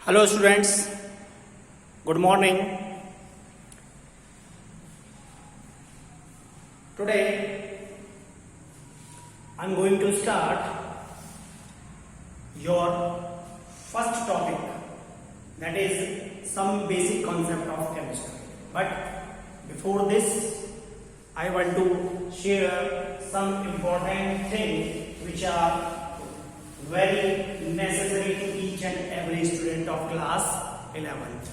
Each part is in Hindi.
Hello students, good morning. Today I am going to start your first topic, that is some basic concept of chemistry. But before this I want to share some important things which are very necessary to each and every student of class 11th.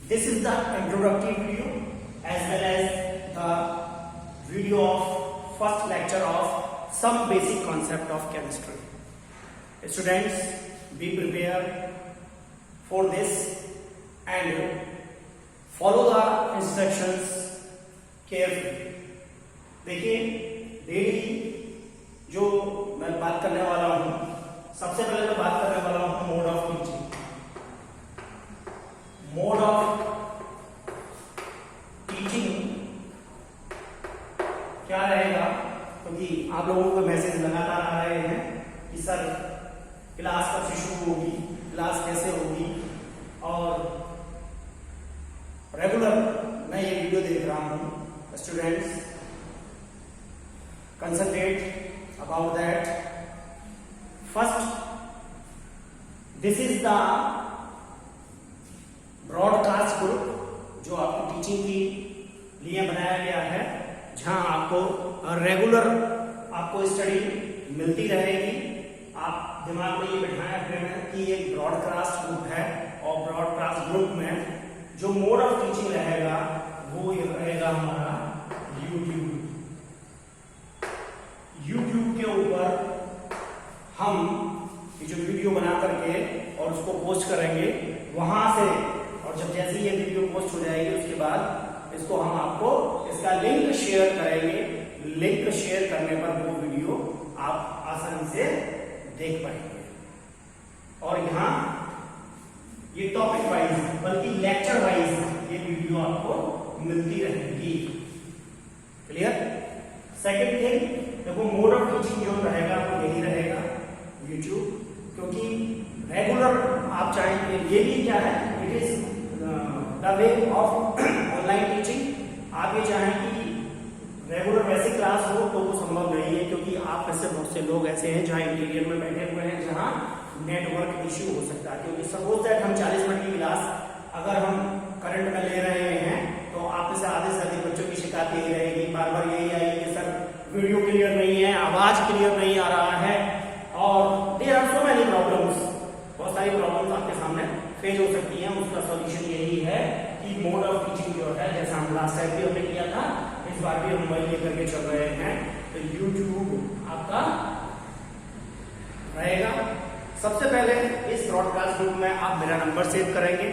This is the introductory video as well as the video of first lecture of some basic concept of chemistry. Students, be prepared for this and follow the instructions carefully. देखिए डेली जो मैं बात करने वाला हूं, सबसे पहले मैं बात करने वाला हूं mode of teaching. Mode of teaching क्या रहेगा, क्योंकि आप लोगों को मैसेज लगातार आ रहे हैं कि सर क्लास कब से शुरू होगी, क्लास कैसे होगी, और रेगुलर मैं ये वीडियो देख रहा हूं। Students concentrate about that. First, this is the broadcast group जो आपको टीचिंग के लिए बनाया गया है, जहां आपको रेगुलर आपको स्टडी मिलती रहेगी। आप दिमाग में ये बिठाए हुए हैं कि ये ब्रॉडकास्ट ग्रुप है, और ब्रॉडकास्ट ग्रुप में जो मोड ऑफ टीचिंग रहेगा वो ये रहेगा हमारा यूट्यूब के ऊपर हम ये जो वीडियो बना करके और उसको पोस्ट करेंगे वहां से, और जब जैसे ये वीडियो पोस्ट हो जाएगी उसके बाद इसको हम आपको इसका लिंक शेयर करेंगे। लिंक शेयर करने पर वो वीडियो आप आसानी से देख पाएंगे, और यहाँ ये टॉपिक वाइज बल्कि लेक्चर वाइज ये वीडियो आपको मिलती रहेगी। क्लियर? सेकेंड थिंग, देखो मोड ऑफ टीचिंग जो रहेगा वो यही रहेगा यूट्यूब, क्योंकि रेगुलर आप चाहेंगे, ये भी क्या है, it is the way of online teaching. आप ये चाहें कि रेगुलर वैसे क्लास हो तो वो संभव नहीं है, क्योंकि आप ऐसे बहुत से लोग ऐसे हैं जहाँ इंटीरियर में बैठे हुए हैं, जहाँ नेटवर्क इश्यू हो सकता है। क्योंकि सपोज दैट हम 40 मिनट की क्लास अगर हम करंट में ले रहे हैं तो आप में से आधे से अधिक बच्चों की शिकायत यही रहेगी, बार बार यही आएगी कि सर वीडियो क्लियर नहीं है, आवाज क्लियर नहीं आ रहा है, और there are so many problems. बहुत सारी प्रॉब्लम्स आपके सामने फेस हो सकती हैं। उसका सॉल्यूशन यही है कि मोड ऑफ टीचिंग जो है, जैसा हम लास्ट टाइम भी हमने किया था, इस बार भी हम वही लेकर के चल रहे हैं। तो यूट्यूब आपका रहेगा। सबसे पहले इस ब्रॉडकास्ट ग्रुप में आप मेरा नंबर सेव करेंगे।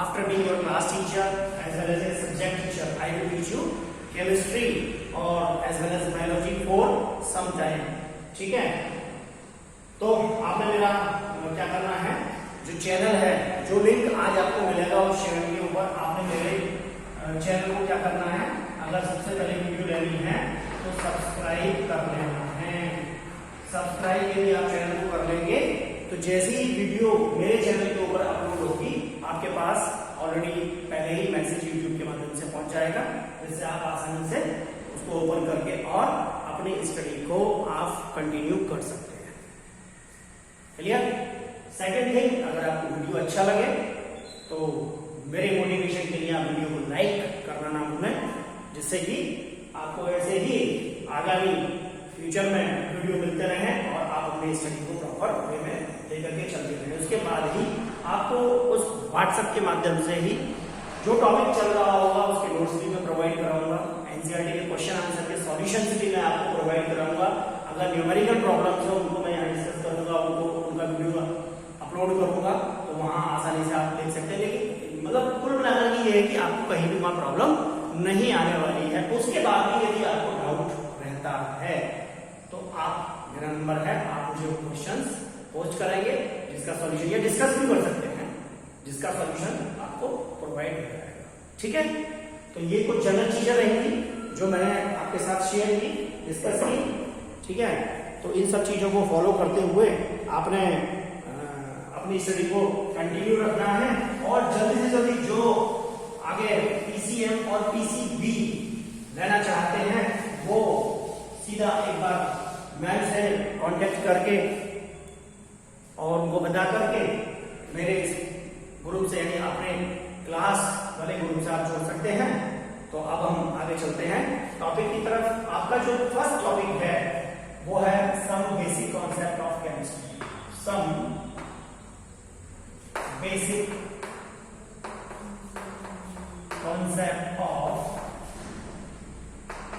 After being your class teacher as well as a subject teacher, I will teach you chemistry और as well as biology for some time. ठीक है, तो आपने मेरा क्या करना है, जो चैनल है, जो लिंक आज आपको मिलेगा उस चैनल के ऊपर, आपने मेरे चैनल को क्या करना है, अगर सबसे पहले वीडियो लेनी है तो सब्सक्राइब कर लेना है। सब्सक्राइब यदि आप चैनल को कर लेंगे तो जैसी ही वीडियो मेरे चैनल के ऊपर अपलोड होगी आपके पास ऑलरेडी पहले ही मैसेज यूट्यूब के माध्यम से पहुंच जाएगा, जिससे आप आसानी से उसको ओपन करके और अपनी स्टडी को आप कंटिन्यू कर सकते हैं। क्लियर? सेकेंड थिंग, अगर आपको वीडियो अच्छा लगे तो मेरे मोटिवेशन के लिए आप वीडियो को लाइक करना ना भूलें, जिससे कि आपको ऐसे ही आगामी फ्यूचर में वीडियो मिलते रहें और आप अपनी स्टडी को प्रॉपर वे में लेकर के चलते रहें। उसके बाद ही आपको उस व्हाट्सएप के माध्यम से ही जो टॉपिक चल रहा होगा उसके नोट्स भी मैं प्रोवाइड कराऊंगा, एनसीईआरटी के क्वेश्चन आंसर के सॉल्यूशंस भी मैं आपको प्रोवाइड कराऊंगा। अगर न्यूमेरिकल प्रॉब्लम्स हो उनको मैं यहाँ डिस्कस करूंगा, उनका वीडियो अपलोड करूंगा, तो वहां आसानी से आप देख सकते हैं। लेकिन मतलब कुल मिलाकर ये है कि आपको कहीं भी वहां प्रॉब्लम नहीं आने वाली है। उसके बाद भी यदि आपको डाउट रहता है तो आप, मेरा नंबर है, आप मुझे क्वेश्चंस पोस्ट करेंगे, जिसका सॉल्यूशन या डिस्कस भी कर सकते हैं, जिसका सॉल्यूशन आपको प्रोवाइड हो जाएगा। ठीक है, तो ये कुछ जनरल चीजें रहेंगी जो मैंने आपके साथ शेयर की, डिस्कस की। ठीक है, तो इन सब चीजों को फॉलो करते हुए आपने अपनी अपनी स्टडी को कंटिन्यू रखना है और जल्दी से जल्दी जो आगे पीसीएम और पीसीबी लेना चाहते हैं वो सीधा एक बार मैम से कांटेक्ट करके और उनको बता करके मेरे ग्रुप से यानी अपने क्लास वाले ग्रुप से आप जोड़ सकते हैं। तो अब हम आगे चलते हैं टॉपिक की तरफ। आपका जो फर्स्ट टॉपिक है वो है some basic concept of chemistry. Some basic concept of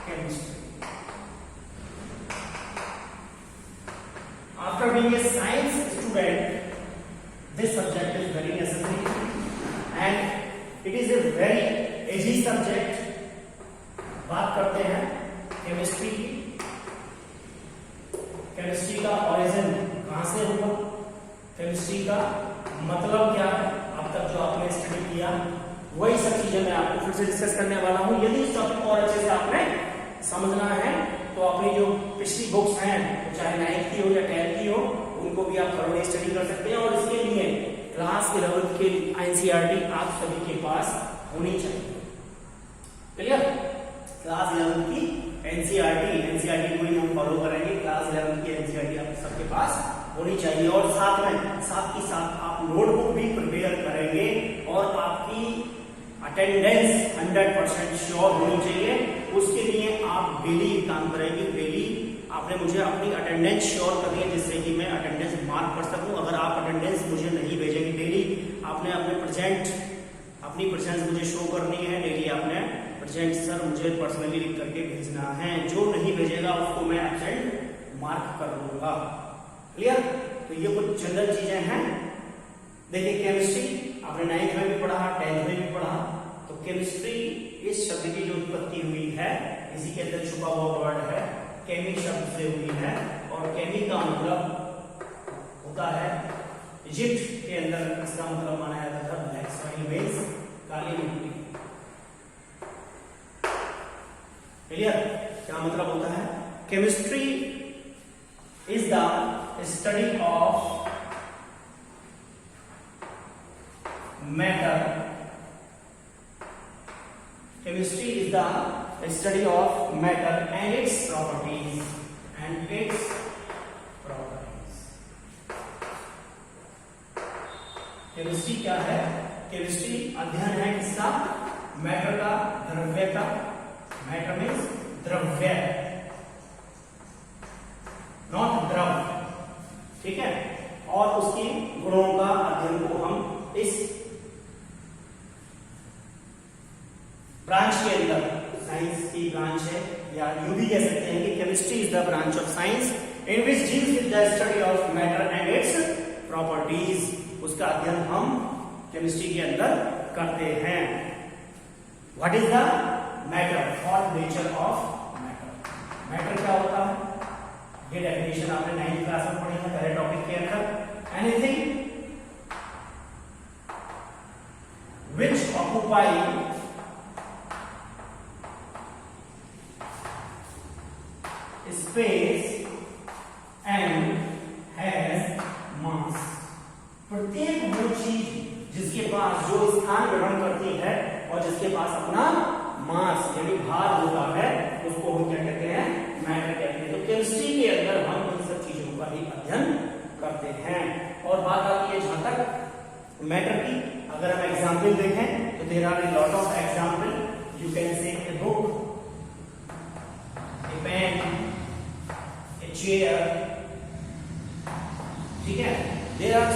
chemistry. After being a science student, this subject is very necessary and it is a very easy subject। बात करते हैं केमिस्ट्री की। केमिस्ट्री का ओरिजिन कहां से हुआ, केमिस्ट्री का मतलब क्या है, अब तक जो आपने स्टडी किया वही सब चीजें मैं आपको फिर से डिस्कस करने वाला हूं। यदि इस टॉपिक को और अच्छे से आपने समझना है तो अपनी जो पिछली बुक्स हैं चाहे 9th की हो या 10th की हो उनको भी आप थोड़ी स्टडी कर सकते हैं और इसके लिए क्लास 11th के एनसीईआरटी आप सभी के पास होनी चाहिए। क्लियर? क्लास 11th की एनसीईआरटी को ही हम फॉलो करेंगे। क्लास 11th की एनसीईआरटी आप सबके पास होनी चाहिए और साथ ही साथ आप नोटबुक भी प्रिपेयर करेंगे और आपकी अटेंडेंस 100% श्योर होनी चाहिए। उसके लिए आप डेली काम करेंगे। डेली आपने मुझे अपनी अटेंडेंस श्योर करनी है जिससे कि मैं अटेंडेंस मार्क कर सकूं। अगर आप अटेंडेंस मुझे नहीं भेजेंगे डेली, आपने अपनी प्रेजेंस मुझे शो करनी है डेली। आपने प्रेजेंट सर मुझे पर्सनली लिख करके भेजना है। जो नहीं भेजेगा उसको मैं एब्सेंट मार्क कर लूंगा। क्लियर? तो ये कुछ जनरल चीजें हैं। देखिए केमिस्ट्री आपने 9th में भी पढ़ा, 10th में भी पढ़ा। तो केमिस्ट्री इस शब्द की जो उत्पत्ति हुई है इसी के अंदर छुपा हुआ वर्ड है केमी शब्द से हुई है और केमी का मतलब होता है इजिप्ट के अंदर इसका मतलब माना जाता था ब्लैक सॉइल मींस काली मिट्टी। क्लियर? क्या मतलब होता है? Chemistry is the study of matter. Chemistry is the study of matter and its properties chemistry क्या है? केमिस्ट्री अध्ययन है किसका? मैटर का, द्रव्य का। मैटर मीन्स द्रव्य, नॉट द्रव। ठीक है? और उसकी गुणों का अध्ययन को हम इस ब्रांच के अंदर, साइंस की ब्रांच है या यूं भी कह सकते हैं कि chemistry is the branch of science in which deals with the study of matter and its properties. उसका अध्ययन हम केमिस्ट्री के अंदर करते हैं। What is the matter? What nature of matter? Matter क्या होता है? ये डेफिनेशन आपने 9th क्लास में पढ़ी है पहले टॉपिक के अंदर। Anything which occupy space and has mass। प्रत्येक वो चीज जिसके पास जो स्थान ग्रहण करती है और जिसके पास अपना मास यानी भार होता है उसको हम क्या कहते हैं? मैटर कहते हैं। तो केमिस्ट्री के अंदर हम इन सब चीजों का ही अध्ययन करते हैं। और बात आती है जहां तक मैटर की, अगर हम एग्जाम्पल देखें तो there are a lot of example. You can say a book, a pen, a chair. ठीक है? There are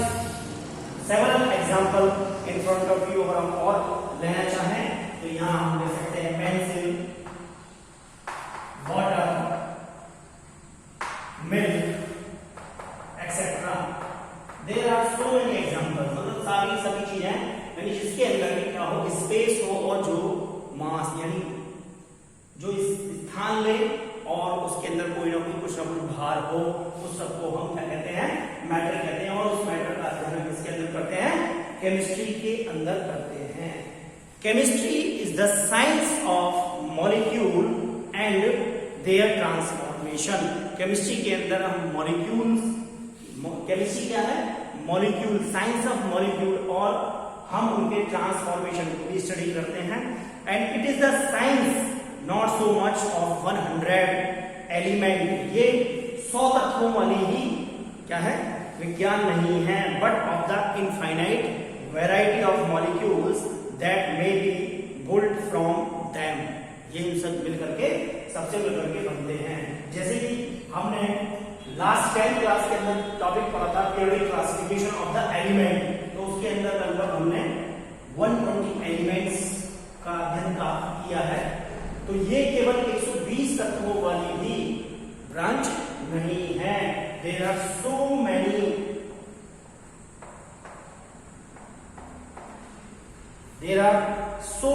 several example in front of you. अगर हम और लेना चाहें तो यहां हम ले सकते हैं pencil, water, milk etcetera. There are so many examples. मतलब सारी सभी चीजें यानी जिसके अंदर क्या हो, स्पेस हो और जो मास यानी जो स्थान ले और उसके अंदर कोई ना कोई कुछ ना कुछ भार हो, उस सबको हम क्या कहते हैं? मैटर कहते हैं। और उस मैटर का अध्ययन हम इसके अंदर करते हैं, केमिस्ट्री के अंदर करते हैं। Chemistry is the science of molecule and their transformation. Chemistry के अंदर हम मॉलिक्यूल्स, केमिस्ट्री क्या है? मॉलिक्यूल, साइंस ऑफ मॉलिक्यूल, और हम उनके ट्रांसफॉर्मेशन को भी स्टडी करते हैं। And it is the science not so much of 100 element, ये 100 तत्वों वाली ही क्या है, विज्ञान नहीं है, but of the infinite variety of molecules that may be built from them. ये सब मिलकर के, सबसे मिलकर के बनते हैं। जैसे कि हमने लास्ट 10th क्लास के अंदर टॉपिक पढ़ा था periodic classification of the element, तो उसके अंदर लगभग हमने 120 एलिमेंट्स का अध्ययन किया है। तो ये केवल 120 तत्वों वाली भी ब्रांच नहीं है। There are so many, there are so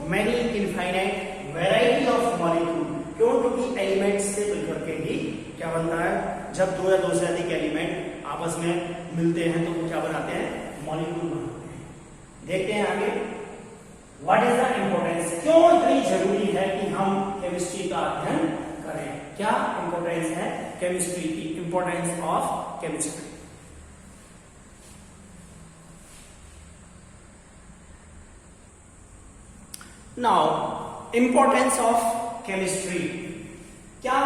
many infinite variety of molecule. क्यों? क्योंकि एलिमेंट्स से मिलकर के ही क्या बनता है, जब दो या दो से अधिक एलिमेंट आपस में मिलते हैं तो वो क्या बनाते हैं, मॉलिक्यूल बनाते हैं। देखते हैं आगे, व्हाट इज द इंपॉर्टेंस, क्यों इतनी जरूरी है कि हम केमिस्ट्री का अध्ययन करें, क्या इंपॉर्टेंस है केमिस्ट्री की, importance of chemistry. Now importance of chemistry, क्या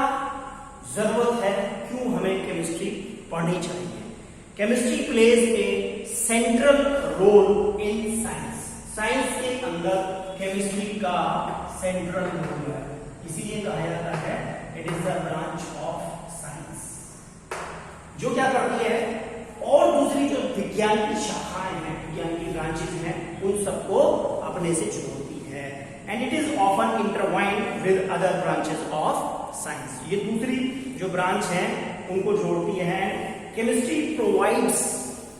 जरूरत है, क्यों हमें केमिस्ट्री पढ़नी चाहिए। Chemistry plays a central role in science, science के अंदर केमिस्ट्री का सेंट्रल रोल है, इसीलिए कहा जाता है it is the branch of science, जो क्या करती है, और दूसरी जो विज्ञान की शाखाएं हैं, विज्ञान की ब्रांचेस हैं, उन सबको अपने से जोड़ती है। And it is often intertwined with other branches of science, ये दूसरी जो ब्रांच है उनको जोड़ती है। केमिस्ट्री प्रोवाइड्स,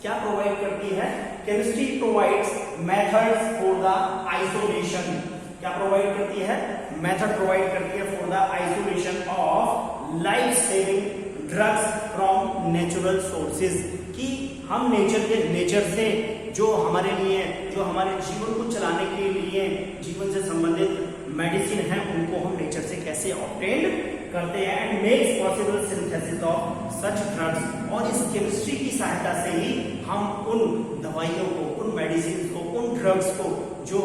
क्या प्रोवाइड करती है, chemistry provides methods for the isolation, क्या प्रोवाइड करती है, मेथड प्रोवाइड करती है for the isolation of life saving drugs from natural sources, कि हम नेचर से जो हमारे लिए, जो हमारे जीवन को चलाने के लिए, जीवन से संबंधित मेडिसिन है, उनको हम नेचर से कैसे ऑब्टेन करते हैं। And makes possible synthesis of such drugs, और इस केमिस्ट्री की सहायता से ही हम उन दवाइयों को, उन मेडिसिन को, उन ड्रग्स को जो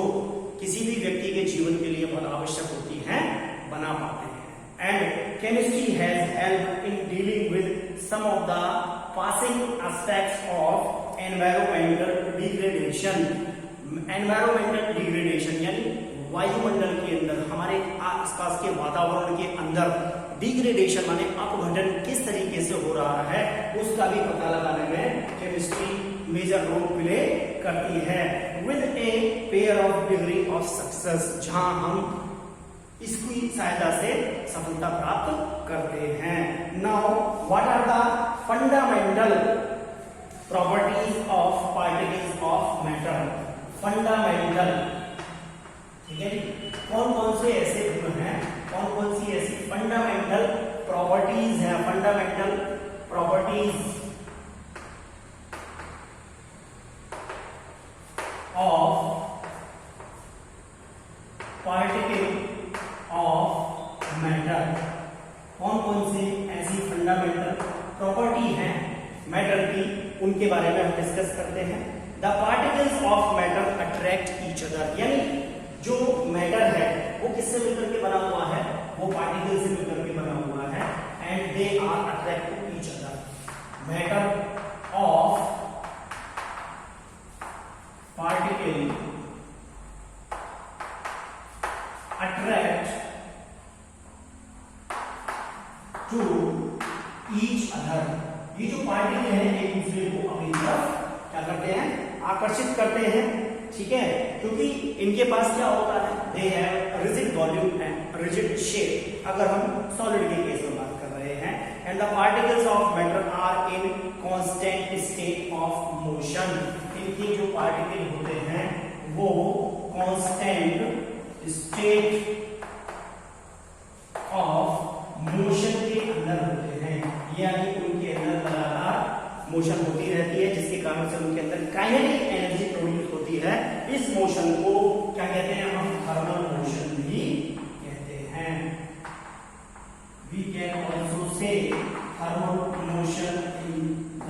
किसी भी व्यक्ति के जीवन के लिए बहुत आवश्यक होती हैं, बना पाते हैं। And chemistry has help in dealing with some of the passing aspects of environmental degradation, environmental degradation यानी वायुमंडल के अंदर, हमारे आसपास के वातावरण के अंदर डिग्रेडेशन माने अपघटन किस तरीके से हो रहा है, उसका भी पता लगाने में केमिस्ट्री मेजर रोल प्ले करती है। With a pair of degree of success, जहां हम इसकी सहायता से सफलता प्राप्त करते हैं। Now what are the fundamental properties of particles of matter, fundamental, ठीक है, कौन कौन से ऐसे गुण हैं, कौन कौन सी ऐसी फंडामेंटल प्रॉपर्टीज हैं, fundamental properties of particle of matter, कौन कौन सी ऐसी फंडामेंटल प्रॉपर्टी हैं मैटर की, उनके बारे में हम डिस्कस करते हैं। The particles of matter attract each other, यानी जो मैटर है वो किससे मिलकर के बना हुआ है, वो पार्टिकल से मिलकर के बना हुआ है। And they are attract to each other, matter of particle attract to each other, ये जो पार्टिकल है एक दूसरे को अपनी तरफ क्या करते हैं, आकर्षित करते हैं, ठीक है, क्योंकि इनके पास क्या होता है, they have rigid volume and rigid shape, अगर हम सॉलिड के केस में बात कर रहे हैं। And the particles of matter are in constant state of motion, इनके जो पार्टिकल होते हैं वो कांस्टेंट स्टेट ऑफ मोशन के अंदर होते हैं, यानी उनके अंदर लगातार मोशन होती रहती है, जिसके कारण से उनके अंदर काइनेटिक एनर्जी प्रोड्यूस होती है। इस मोशन को क्या कहते हैं, हम थर्मल मोशन भी कहते हैं। We can also say thermal motion in the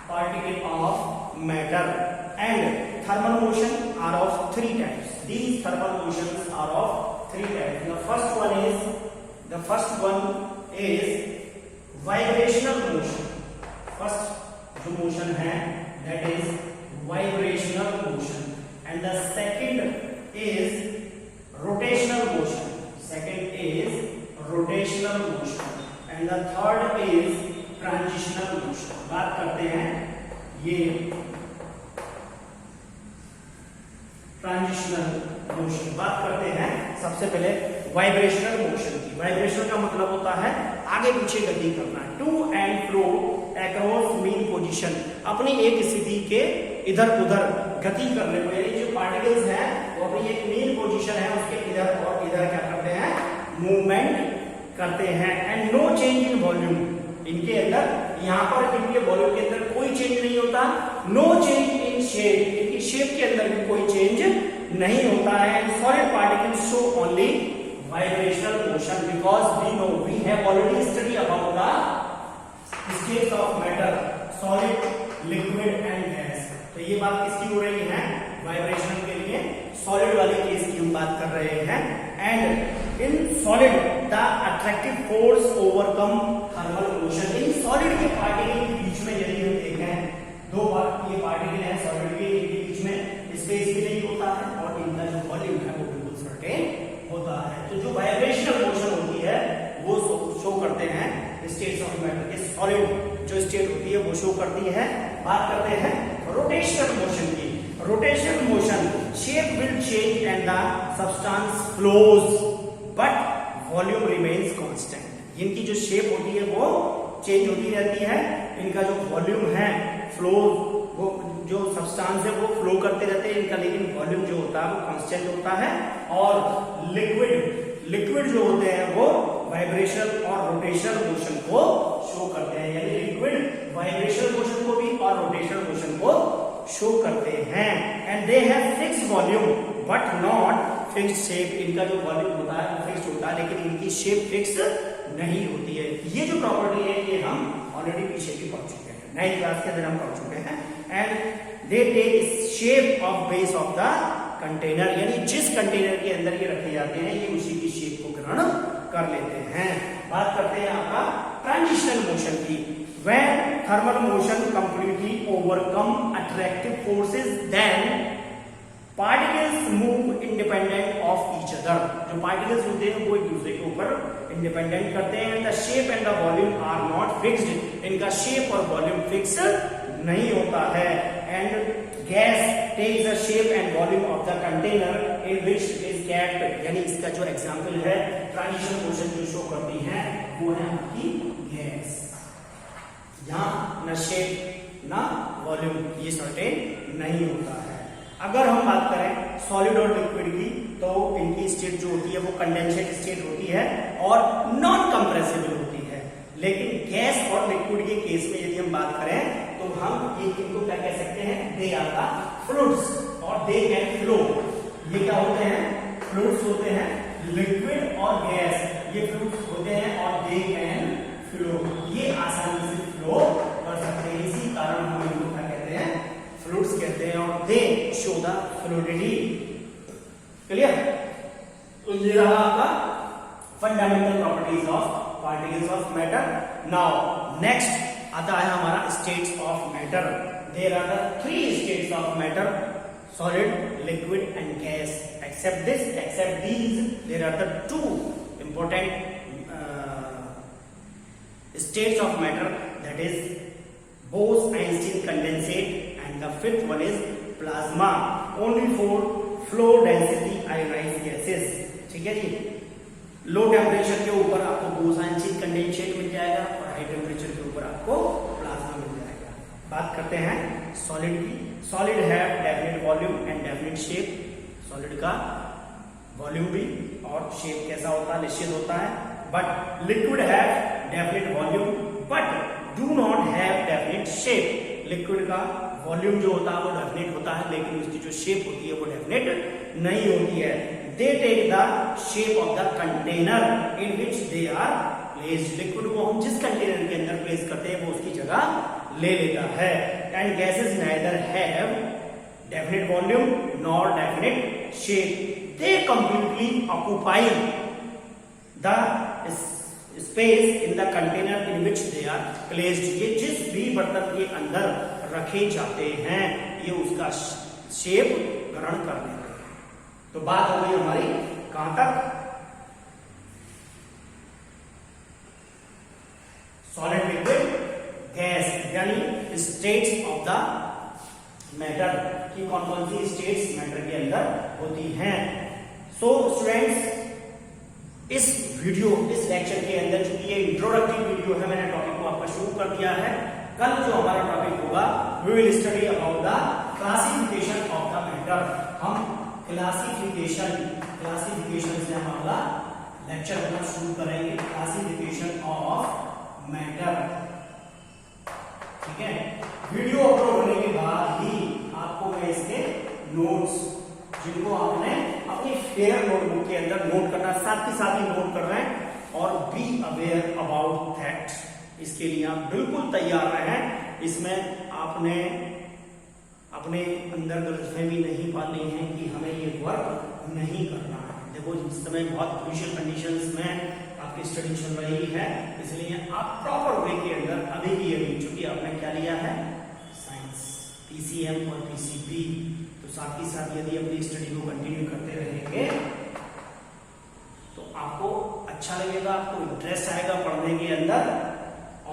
particle particle of matter. And thermal motion are of three types. These thermal motions are of three types. The first one is vibrational motion. First जो motion है that is vibrational motion, and the second is rotational motion. Second is rotational motion, and the third is transitional motion. बात करते हैं ये ट्रांजिशनल मोशन। बात करते हैं सबसे पहले वाइब्रेशनल मोशन की। वाइब्रेशन का मतलब होता है आगे पीछे गति करना, to and fro across mean position, अपनी एक स्थिति के इधर उधर गति करने को, यानी जो पार्टिकल्स हैं वो अपनी एक मीन पोजीशन है उसके इधर और इधर क्या करते हैं, मूवमेंट करते हैं। And no change in volume, इनके अंदर यहाँ पर इनके वॉल्यूम के अंदर कोई चेंज नहीं होता। नो चेंज इन शेप, इनकी शेप के अंदर भी कोई चेंज नहीं होता है। Solid particles show only vibrational motion because we know, we have already study about the states of matter, solid, liquid and gas. तो ये बात किसकी हो रही है, वाइब्रेशन के लिए सॉलिड वाले केस की हम बात कर रहे हैं। And in solid the attractive force overcome thermal motion. In solid के पार्टिकल के बीच में यदि हम देखें, दो ये पार्टिकल है सॉलिड के, इनके बीच में स्पेस भी नहीं होता है और इनका जो वॉल्यूम है वो बिल्कुल सर्टेन होता है। तो जो वाइब्रेशनल मोशन होती है वो शो करते हैं स्टेट्स ऑफ मैटर के। सॉलिड जो स्टेट होती है वो शो करती है। बात करते हैं रोटेशनल मोशन की। Rotational motion, shape will change and the substance flows but volume remains constant. इनकी जो शेप होती है वो चेंज होती रहती है, इनका जो वॉल्यूम है, फ्लो, वो जो सब्सटेंस है वो फ्लो करते रहते हैं इनका, लेकिन वॉल्यूम जो होता है वो कांस्टेंट होता है। और लिक्विड जो होते हैं वो वाइब्रेशनल और रोटेशनल मोशन को शो करते हैं, यानी लिक्विड वाइब्रेशनल मोशन को भी और रोटेशनल मोशन को शो करते हैं। And they have fixed volume but not fixed shape. इनका जो वॉल्यूम होता है वो फिक्स्ड होता है, लेकिन इनकी शेप फिक्स नहीं होती है। ये जो प्रॉपर्टी है ये हम ऑलरेडी पीछे भी पढ़ चुके हैं, 9th क्लास के अंदर हम पढ़ चुके हैं। And they take shape of base of the container, यानी जिस कंटेनर के अंदर ये रखे जाते हैं ये उसी की शेप को ग्रहण कर लेते हैं। बात करते हैं आपका ट्रांजिशनल मोशन की। When thermal motion completely overcome attractive forces, then particles move independent of each other. जो particles होते हैं वो एक दूसरे के ऊपर independent करते हैं। The shape and the volume are not fixed. इनका shape और volume fix नहीं होता है। And gas takes the shape and volume of the container in which it is kept. यानी इसका जो example है transition motion जो show करती है वो है आपकी गैस। यहाँ न शेप न वॉल्यूम ये सर्टेन नहीं होता है। अगर हम बात करें सॉलिड और लिक्विड की तो इनकी स्टेट जो होती है वो कंडेंसेट स्टेट होती है और नॉन कंप्रेसिबल होती है। लेकिन गैस और लिक्विड के केस में यदि हम बात करें तो हम ये इनको क्या कह सकते हैं, दे आर द फ्लूइड्स और दे कैन फ्लो। ये क्या होते हैं, फ्लूइड्स होते हैं। लिक्विड और गैस ये फ्लूइड्स होते हैं और दे कैन फ्लो, ये आसानी से फ्लो कर सकते हैं। इसी कारण हम इनको क्या कहते हैं, फ्लूइड्स कहते हैं। और they show the fluidity. Clear? तो ये रहा आपका fundamental properties of particles of matter. Now next आता है हमारा states of matter. There are the 3 states of matter, solid, liquid and gas. Except these there are the 2 important states of matter, that is Bose-Einstein condensate, and the 5th one is plasma, only for flow density ionized gases। ठीक है जी, लो टेम्परेचर के ऊपर आपको बोस-आइंस्टीन कंडेंसेट मिल जाएगा और हाई टेम्परेचर के ऊपर आपको प्लाज्मा मिल जाएगा। बात करते हैं सॉलिड की। सॉलिड है definite volume and definite shape. Solid का वॉल्यूम भी और शेप कैसा होता है, निश्चित होता है। बट लिक्विड है definite volume but do not have definite shape. Liquid का वॉल्यूम जो होता है वो डेफिनेट होता है, लेकिन उसकी जो शेप होती है वो डेफिनेट नहीं होती है। They take the shape of the container in which they are placed. Liquid को हम जिस कंटेनर के अंदर प्लेस करते हैं वो उसकी जगह ले लेता है। and gases neither have definite volume nor definite shape. They completely occupy the space in the container in which they are placed. ये जिस भी बर्तन के अंदर रखे जाते हैं ये उसका शेप ग्रहण कर लेते हैं। तो बात हो गई हमारी कहां तक? सॉलिड, लिक्विड, गैस यानी स्टेट्स ऑफ द मैटर की कौन कौन सी स्टेट्स मैटर के अंदर होती हैं। सो स्टूडेंट्स, इस लेक्चर के अंदर चूंकि ये इंट्रोडक्टिव वीडियो है, मैंने टॉपिक को आपका शुरू कर दिया है। कल जो हमारा टॉपिक होगा we will study about the classification of the matter. हम क्लासिफिकेशन से हम अगला लेक्चर करना शुरू करेंगे, क्लासिफिकेशन ऑफ मैटर। ठीक है, वीडियो अपलोड होने के बाद ही आपको मैं इसके नोट्स जिनको आपने अपनी फेयर नोटबुक के अंदर नोट करना, साथ ही नोट कर रहे हैं और बी अवेयर अबाउट दैट। इसके लिए आप बिल्कुल तैयार रहें। इसमें आपने अपने अंदर गलतफहमी नहीं पानी है कि हमें ये वर्क नहीं करना है। देखो इस समय बहुत क्रूशियल कंडीशंस में आपकी स्टडी चल रही है, इसलिए आप प्रॉपर वे के अंदर अभी की अभी चूंकि आपने क्या लिया है साइंस, पीसीएम और पीसीबी, तो साथ ही साथ यदि अपनी स्टडी को कंटिन्यू करते रहेंगे तो आपको अच्छा लगेगा, आपको इंटरेस्ट आएगा पढ़ने के अंदर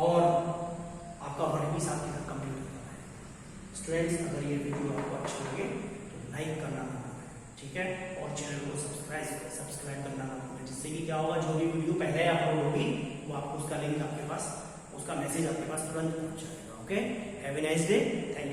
और आपका वर्क भी साथ ही साथ कंप्लीट हो जाता है। स्टूडेंट्स, अगर ये वीडियो आपको अच्छा लगे तो लाइक करना ना भूलें, ठीक है, और चैनल को सब्सक्राइब करना ना भूलें, जिससे कि क्या होगा, जो भी वीडियो पहले अपलोड होगी वो आपको उसका लिंक आपके पास, उसका मैसेज आपके पास तुरंत पहुंच जाएगा। Okay, have a nice day, thank you.